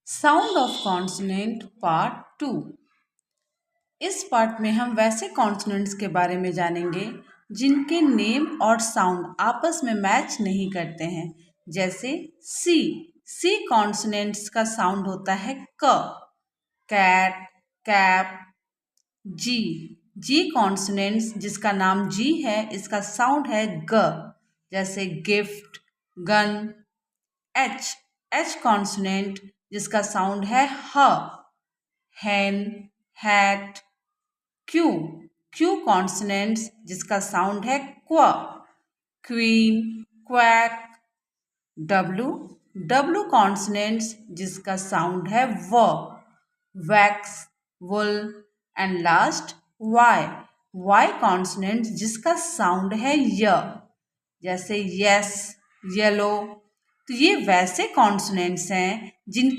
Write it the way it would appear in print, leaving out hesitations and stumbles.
Sound of consonant part 2। इस part में हम वैसे कॉन्सोनेंट्स के बारे में जानेंगे जिनके नेम और साउंड आपस में मैच नहीं करते हैं। जैसे सी। सी कॉन्सोनेंट्स का साउंड होता है क। Cat, cap. G. G consonants जिसका नाम जी है, इसका साउंड है ग। जैसे gift, gun. H. H consonant जिसका साउंड है ह। Hen, hat. Q. Q consonants जिसका साउंड है क्व। Queen, quack. W. W consonants जिसका साउंड है व। Wax, wool. And last Y. Y consonants जिसका साउंड है य। जैसे यस, येलो। तो ये वैसे कॉन्सोनेंट्स हैं जिन